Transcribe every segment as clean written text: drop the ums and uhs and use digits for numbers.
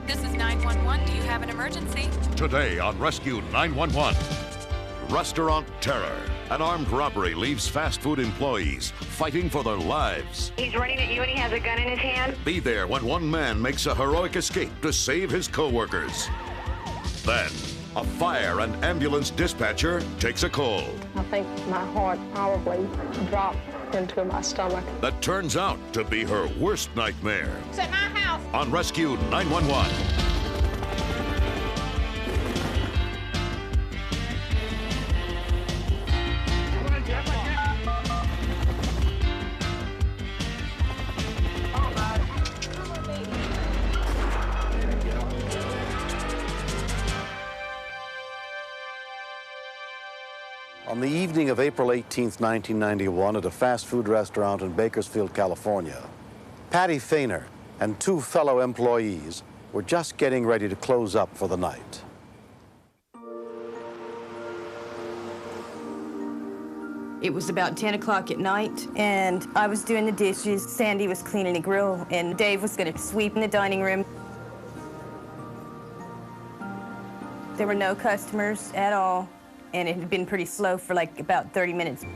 This is 911. Do you have an emergency? Today on Rescue 911. Restaurant terror. An armed robbery leaves fast food employees fighting for their lives. He's running at you and he has a gun in his hand. Be there when one man makes a heroic escape to save his co-workers. Then, a fire and ambulance dispatcher takes a call. I think my heart probably dropped into my stomach. That turns out to be her worst nightmare. It's at my house. On Rescue 911. On the evening of April 18, 1991, at a fast food restaurant in Bakersfield, California, Patty Fainer and two fellow employees were just getting ready to close up for the night. It was about 10 o'clock at night, and I was doing the dishes. Sandy was cleaning the grill, and Dave was going to sweep in the dining room. There were no customers at all, and it had been pretty slow for like about 30 minutes.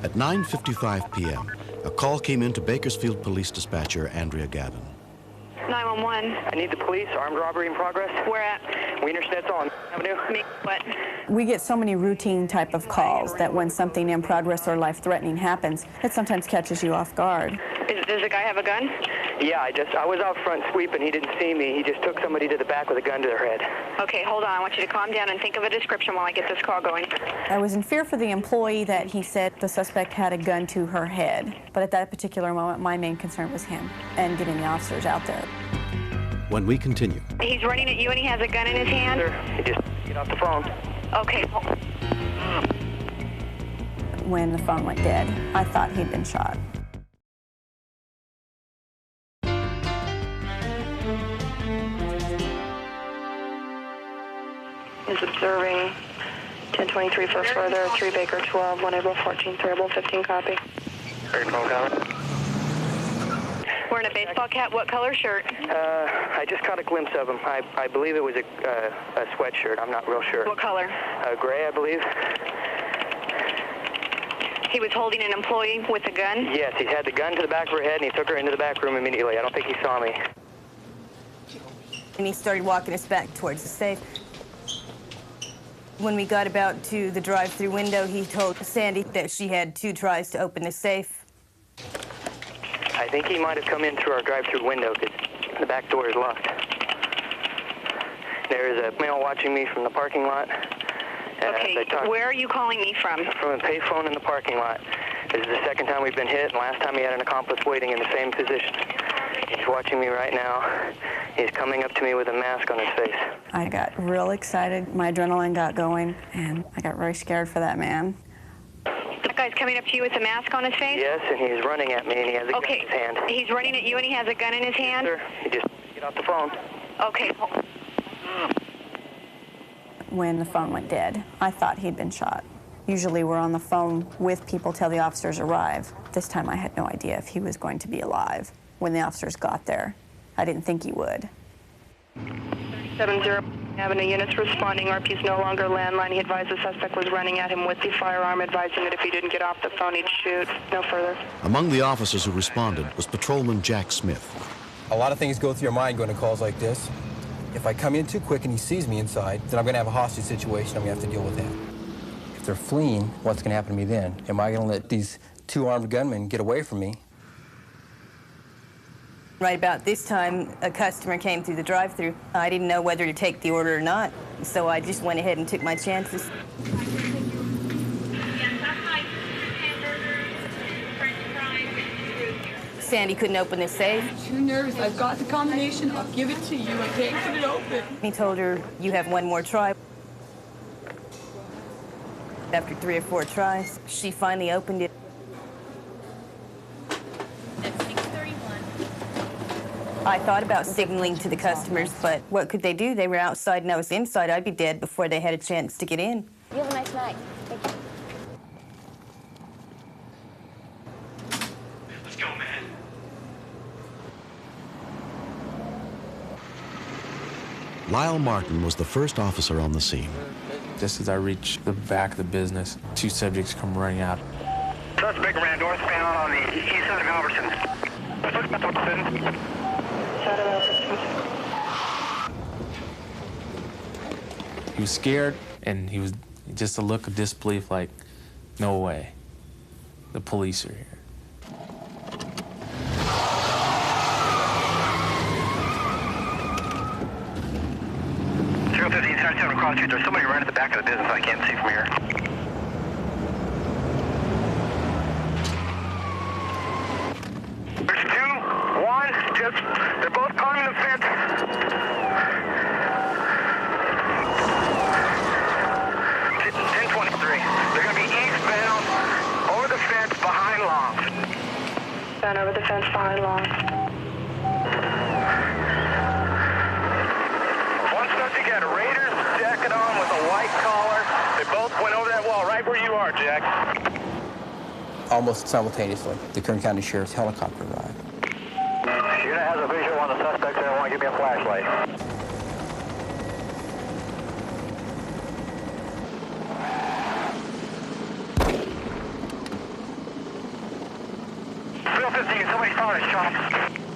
At 9:55 p.m., a call came in to Bakersfield Police Dispatcher Andrea Gavin. 911. I need the police. Armed robbery in progress. Where at? Wienerstedt's on Avenue. Me what? We get so many routine type of calls that when something in progress or life-threatening happens, it sometimes catches you off guard. Does the guy have a gun? Yeah, I was out front sweeping. He didn't see me. He just took somebody to the back with a gun to their head. Okay, hold on. I want you to calm down and think of a description while I get this call going. I was in fear for the employee that he said the suspect had a gun to her head. But at that particular moment, my main concern was him and getting the officers out there. When we continue. He's running at you and he has a gun in his hand? Sir, he just get off the phone. Okay. When the phone went dead, I thought he'd been shot. Is observing 1023 first floor there, 3 Baker 12, 1 April 14, 3 April 15 copy. Very cool, comment. Wearing a baseball cap, what color shirt? I just caught a glimpse of him. I believe it was a sweatshirt. I'm not real sure. What color? Gray, I believe. He was holding an employee with a gun? Yes, he had the gun to the back of her head and he took her into the back room immediately. I don't think he saw me. And he started walking us back towards the safe. When we got about to the drive-through window, he told Sandy that she had 2 tries to open the safe. I think he might have come in through our drive-through window because the back door is locked. There is a male watching me from the parking lot. Okay, where are you calling me from? From a payphone in the parking lot. This is the second time we've been hit, and last time he had an accomplice waiting in the same position. He's watching me right now. He's coming up to me with a mask on his face. I got real excited. My adrenaline got going, and I got very scared for that man. That guy's coming up to you with a mask on his face? Yes, and he's running at me, and he has a gun in his hand. He's running at you and he has a gun in his hand? Yes, sir. He just get off the phone. Okay. When the phone went dead, I thought he'd been shot. Usually we're on the phone with people till the officers arrive. This time I had no idea if he was going to be alive. When the officers got there, I didn't think he would. 70 Avenue units responding. RP's no longer landline. He advised the suspect was running at him with the firearm, advising that if he didn't get off the phone, he'd shoot. No further. Among the officers who responded was Patrolman Jack Smith. A lot of things go through your mind going to calls like this. If I come in too quick and he sees me inside, then I'm going to have a hostage situation. I'm going to have to deal with that. If they're fleeing, what's going to happen to me then? Am I going to let these 2 armed gunmen get away from me? Right about this time, a customer came through the drive-thru. I didn't know whether to take the order or not, so I just went ahead and took my chances. Sandy couldn't open the safe. I'm too nervous. I've got the combination. I'll give it to you. I can't get it open. He told her, you have one more try. After 3 or 4 tries, she finally opened it. I thought about signaling to the customers, but what could they do? They were outside and I was inside. I'd be dead before they had a chance to get in. You have a nice night. Thank you. Let's go, man. Lyle Martin was the first officer on the scene. Just as I reach the back of the business, 2 subjects come running out. Suspect ran northbound on the east side of Albertson. He was scared, and he was just a look of disbelief, like, no way. The police are here. Across the street. There's somebody right at the back of the business I can't see from here. There's 2, 1, just, they're both climbing the fence. It's 1023. They're going to be eastbound over the fence behind Longs. Down over the fence behind Longs. One subject had a Raiders jacket on with a white collar. They both went over that wall right where you are, Jack. Almost simultaneously, the Kern County Sheriff's helicopter arrived. Unit has a visual on the suspect there. Want to give me a flashlight. Bill 15, somebody fired a shot.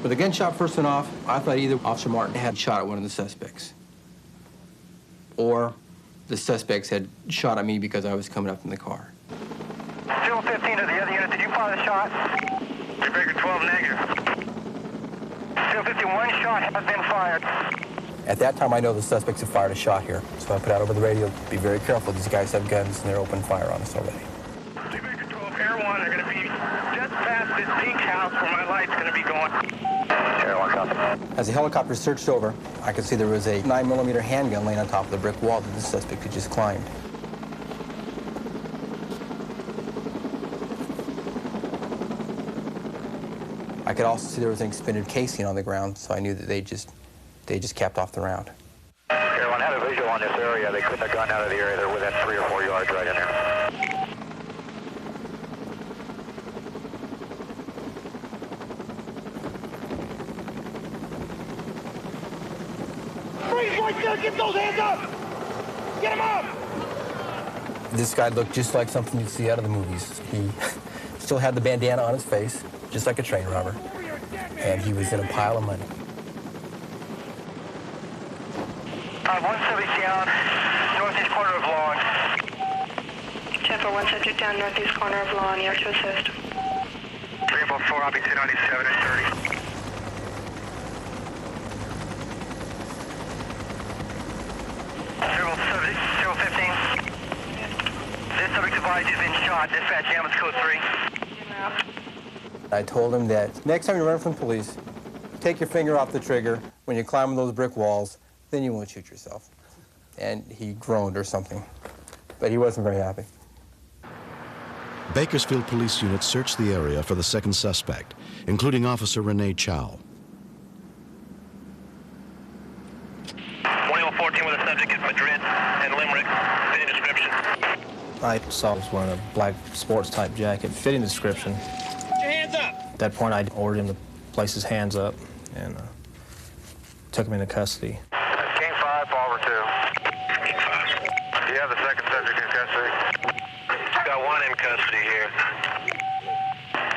When the gunshot first went off, I thought either Officer Martin had shot at one of the suspects, or the suspects had shot at me because I was coming up in the car. Bill 15 to the other unit, did you fire the shot? Baker 12 negative. Bill 15, 1 shot has been fired. At that time, I know the suspects have fired a shot here, so I put out over the radio, be very careful. These guys have guns, and they're opening fire on us already. Baker 12, Air 1, they're going to be just past this pink house where my light's going to be going. Air 1, copy. As the helicopter searched over, I could see there was a 9mm handgun laying on top of the brick wall that the suspect had just climbed. I could also see there was an expended casing on the ground, so I knew that they just capped off the round. Air 1 had a visual on this area. They couldn't have gone out of the area. They're within 3 or 4 yards right in there. Freeze right there! Get those hands up! Get them up! This guy looked just like something you'd see out of the movies. He still had the bandana on his face, just like a train robber, and he was in a pile of money. 170 down, northeast corner of Lawn. 10-4, 1 subject down northeast corner of Lawn, here to assist. 304, I'll be 297 and 30. Zero 15. This subject advised he's been shot. Dispatch ambulance code 3. I told him that next time you run from the police, take your finger off the trigger when you climb those brick walls, then you won't shoot yourself. And he groaned or something, but he wasn't very happy. Bakersfield police units searched the area for the second suspect, including Officer Renee Chow. 14 with a subject in Madrid and Limerick. Fitting description. I saw he was wearing a black sports type jacket, fitting description. Put your hands up! At that point, I ordered him to place his hands up and took him into custody. King 5, Barbara 2. King 5. Do you have the second subject in custody? Got one in custody here.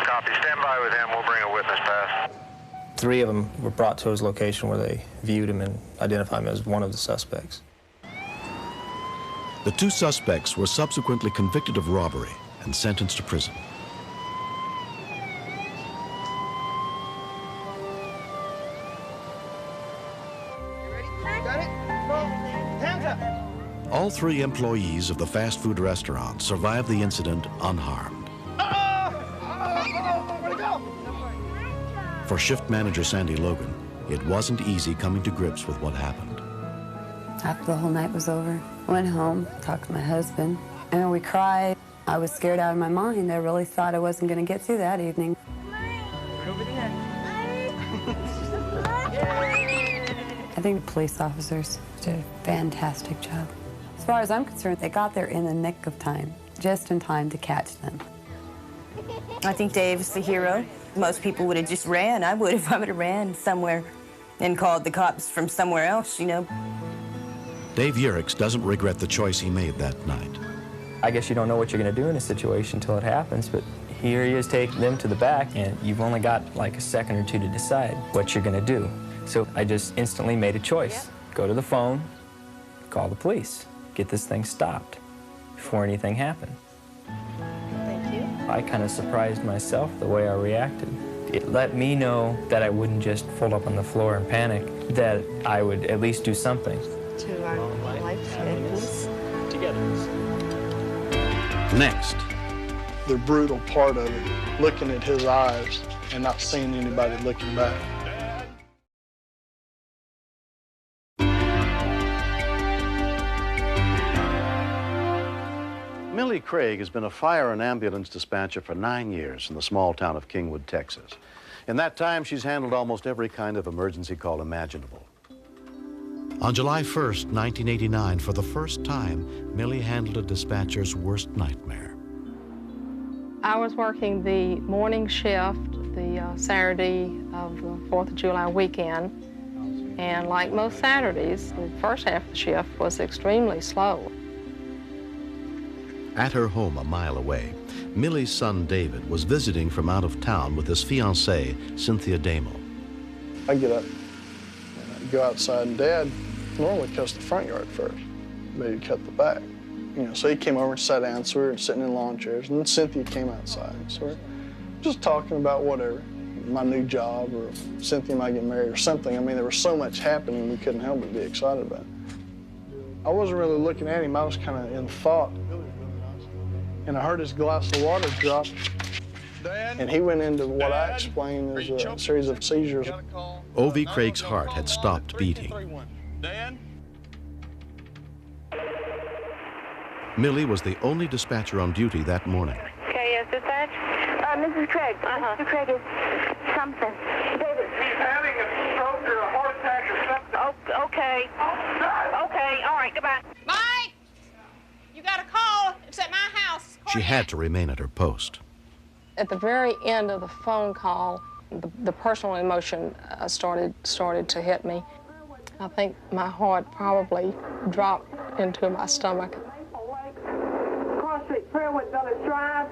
Copy. Stand by with him. We'll bring a witness past. 3 of them were brought to his location where they viewed him and identified him as one of the suspects. The 2 suspects were subsequently convicted of robbery and sentenced to prison. Got it? Hands up! All 3 employees of the fast food restaurant survived the incident unharmed. Where'd it go? For shift manager Sandy Logan, it wasn't easy coming to grips with what happened. After the whole night was over, I went home, talked to my husband, and we cried. I was scared out of my mind. I really thought I wasn't going to get through that evening. I think the police officers did a fantastic job. As far as I'm concerned, they got there in the nick of time, just in time to catch them. I think Dave's the hero. Most people would have just ran. I would if I would have ran somewhere and called the cops from somewhere else, you know. Dave Yerix doesn't regret the choice he made that night. I guess you don't know what you're going to do in a situation until it happens, but here he is taking them to the back, and you've only got like a second or two to decide what you're going to do. So I just instantly made a choice. Go to the phone, call the police, get this thing stopped before anything happened. Thank you. I kind of surprised myself the way I reacted. It let me know that I wouldn't just fold up on the floor and panic, that I would at least do something. To our life savings. Together. Next. The brutal part of it, looking at his eyes and not seeing anybody looking back. Millie Craig has been a fire and ambulance dispatcher for 9 years in the small town of Kingwood, Texas. In that time, she's handled almost every kind of emergency call imaginable. On July 1st, 1989, for the first time, Millie handled a dispatcher's worst nightmare. I was working the morning shift, the Saturday of the 4th of July weekend, and like most Saturdays, the first half of the shift was extremely slow. At her home a mile away, Millie's son David was visiting from out of town with his fiancée, Cynthia Damo. I get up and I go outside, and Dad normally cuts the front yard first, but he'd cut the back. You know, so he came over and sat down, so we were sitting in lawn chairs, and then Cynthia came outside. So we're just talking about whatever, my new job, or Cynthia might get married or something. I mean, there was so much happening, we couldn't help but be excited about it. I wasn't really looking at him, I was kind of in thought. And I heard his glass of water drop, and he went into what I explained as a series of seizures. O.V. Craig's heart had stopped beating. Millie was the only dispatcher on duty that morning. Okay, yes, dispatch? Mrs. Craig. Mr. Craig is something. David. He's having a stroke or a heart attack or something. Oh, okay. Okay, all right, goodbye. Mike! You got a call. It's at my house. She had to remain at her post. At the very end of the phone call, the personal emotion started to hit me. I think my heart probably dropped into my stomach. Cross Street Fairwood Village Drive.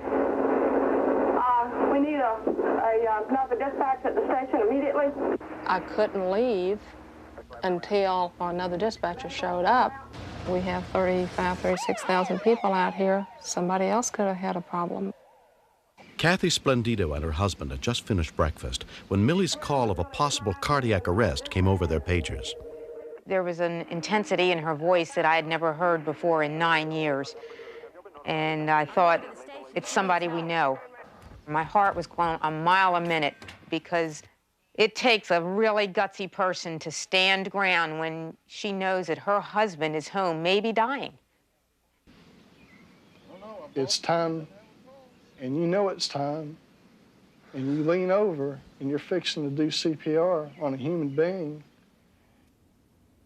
We need another dispatch at the station immediately. I couldn't leave until another dispatcher showed up. We have 36,000 people out here. Somebody else could have had a problem. Kathy Splendido and her husband had just finished breakfast when Millie's call of a possible cardiac arrest came over their pagers. There was an intensity in her voice that I had never heard before in 9 years. And I thought, it's somebody we know. My heart was going a mile a minute because it takes a really gutsy person to stand ground when she knows that her husband is home, maybe dying. It's time, and you know it's time, and you lean over, and you're fixing to do CPR on a human being,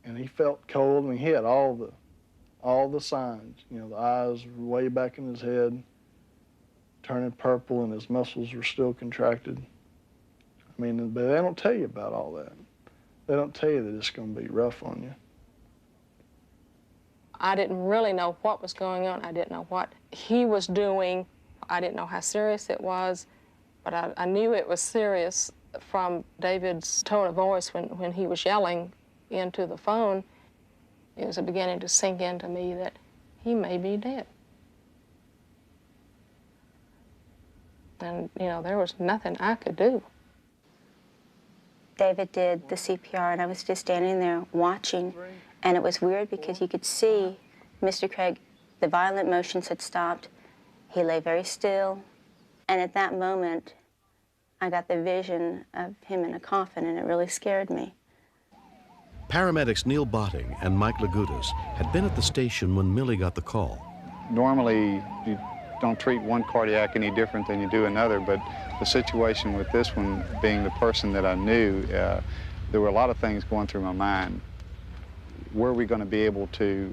and he felt cold, and he had all the signs. You know, the eyes were way back in his head, turning purple, and his muscles were still contracted. I mean, but they don't tell you about all that. They don't tell you that it's going to be rough on you. I didn't really know what was going on. I didn't know what he was doing. I didn't know how serious it was, but I knew it was serious from David's tone of voice when he was yelling into the phone. It was beginning to sink into me that he may be dead. And, you know, there was nothing I could do. David did the CPR, and I was just standing there watching, and it was weird because you could see Mr. Craig, the violent motions had stopped. He lay very still, and at that moment, I got the vision of him in a coffin, and it really scared me. Paramedics Neil Botting and Mike Lagudas had been at the station when Millie got the call. Normally, you don't treat one cardiac any different than you do another, but the situation with this one being the person that I knew, there were a lot of things going through my mind. Were we going to be able to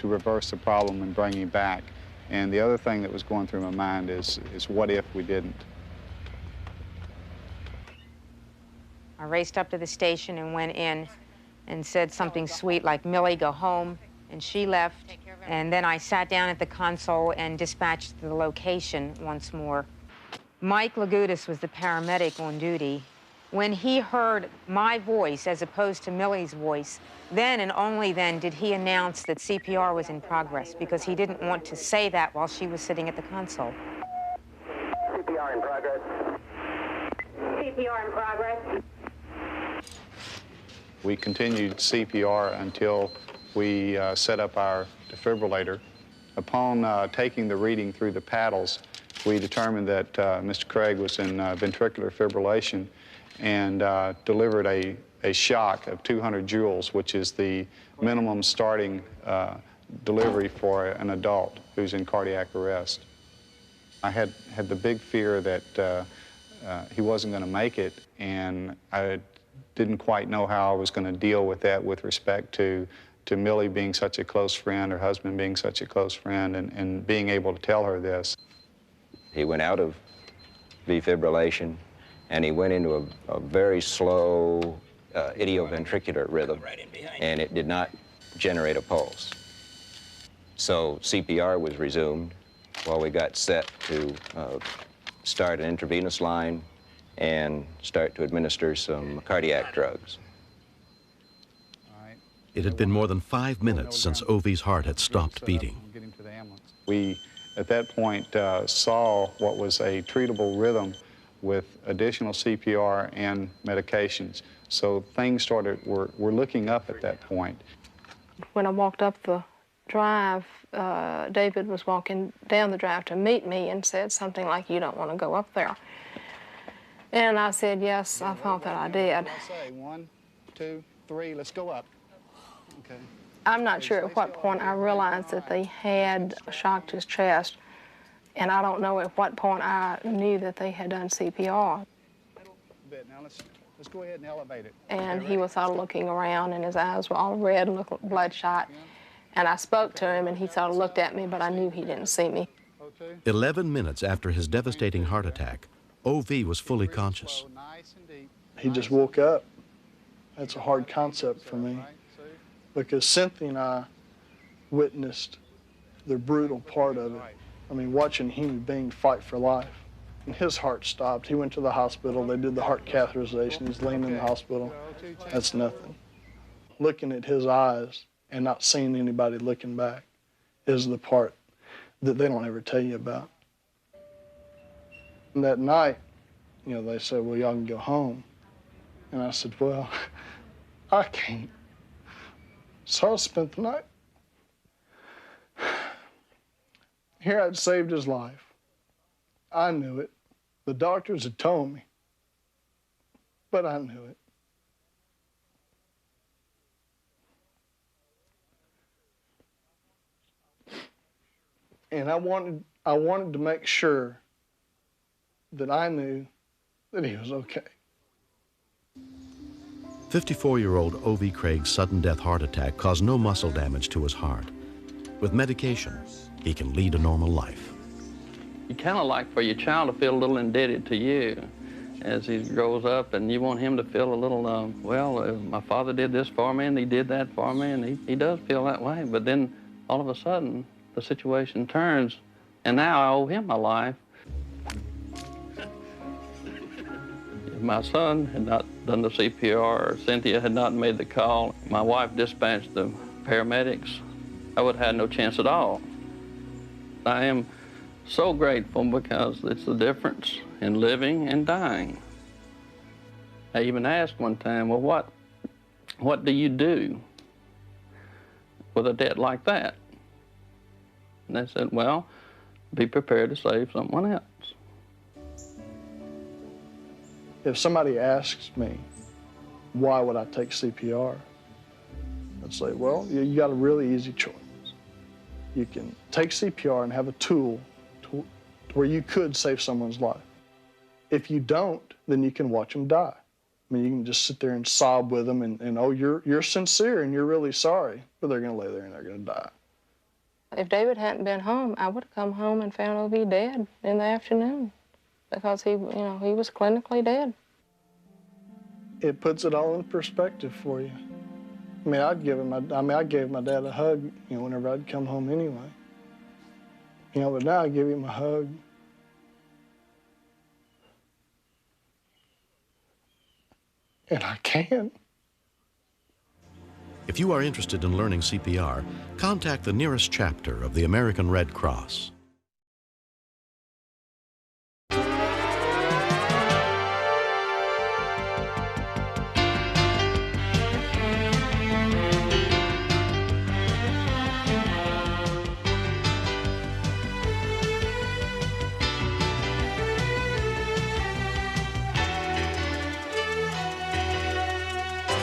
reverse the problem and bring him back? And the other thing that was going through my mind is what if we didn't? I raced up to the station and went in and said something sweet like, "Millie, go home," and she left. And then I sat down at the console and dispatched the location once more. Mike Lagudas was the paramedic on duty. When he heard my voice as opposed to Millie's voice, then and only then did he announce that CPR was in progress, because he didn't want to say that while she was sitting at the console. CPR in progress. CPR in progress. We continued CPR until we set up our defibrillator. Upon taking the reading through the paddles, we determined that Mr. Craig was in ventricular fibrillation and delivered a shock of 200 joules, which is the minimum starting delivery for an adult who's in cardiac arrest. I had the big fear that he wasn't going to make it, and I didn't quite know how I was going to deal with that with respect to Millie being such a close friend, her husband being such a close friend, and being able to tell her this. He went out of defibrillation, and he went into a very slow idioventricular rhythm, and it did not generate a pulse. So CPR was resumed while we got set to start an intravenous line and start to administer some cardiac drugs. It had been more than 5 minutes since Ovi's heart had stopped beating. We, at that point, saw what was a treatable rhythm with additional CPR and medications. So things were looking up at that point. When I walked up the drive, David was walking down the drive to meet me and said something like, "You don't want to go up there." And I said, yes, I thought that I did. 1, 2, 3, let's go up. Okay. I'm not sure at what point I realized that they had shocked his chest, and I don't know at what point I knew that they had done CPR. Now let's go ahead and elevate it. And he was sort of looking around, and his eyes were all red and looked bloodshot. And I spoke to him, and he sort of looked at me, but I knew he didn't see me. 11 minutes after his devastating heart attack, O.V. was fully conscious. He just woke up. That's a hard concept for me, because Cynthia and I witnessed the brutal part of it. I mean, watching a human being fight for life. And his heart stopped. He went to the hospital. They did the heart catheterization. He's laying in the hospital. That's nothing. Looking at his eyes and not seeing anybody looking back is the part that they don't ever tell you about. And that night, you know, they said, well, y'all can go home. And I said, well, I can't. So I spent the night. Here I'd saved his life. I knew it. The doctors had told me. But I knew it. And I wanted to make sure that I knew that he was okay. 54-year-old O.V. Craig's sudden death heart attack caused no muscle damage to his heart. With medication, he can lead a normal life. You kind of like for your child to feel a little indebted to you as he grows up, and you want him to feel a little, my father did this for me, and he did that for me, and he does feel that way. But then all of a sudden, the situation turns, and now I owe him my life. If my son had not done the CPR, or Cynthia had not made the call, my wife dispatched the paramedics, I would have had no chance at all. I am so grateful, because it's the difference in living and dying. I even asked one time, well, what do you do with a debt like that? And they said, well, be prepared to save someone else. If somebody asks me, why would I take CPR? I'd say, well, you got a really easy choice. You can take CPR and have a tool to where you could save someone's life. If you don't, then you can watch them die. I mean, you can just sit there and sob with them and oh, you're sincere and you're really sorry, but they're gonna lay there and they're gonna die. If David hadn't been home, I would have come home and found OV dead in the afternoon because he was clinically dead. It puts it all in perspective for you. I mean, I gave my dad a hug, whenever I'd come home anyway. But now I give him a hug. And I can't. If you are interested in learning CPR, contact the nearest chapter of the American Red Cross.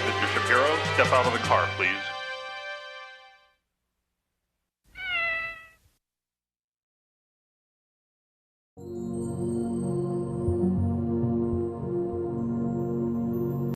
Mr. Shapiro, step out of the car, please.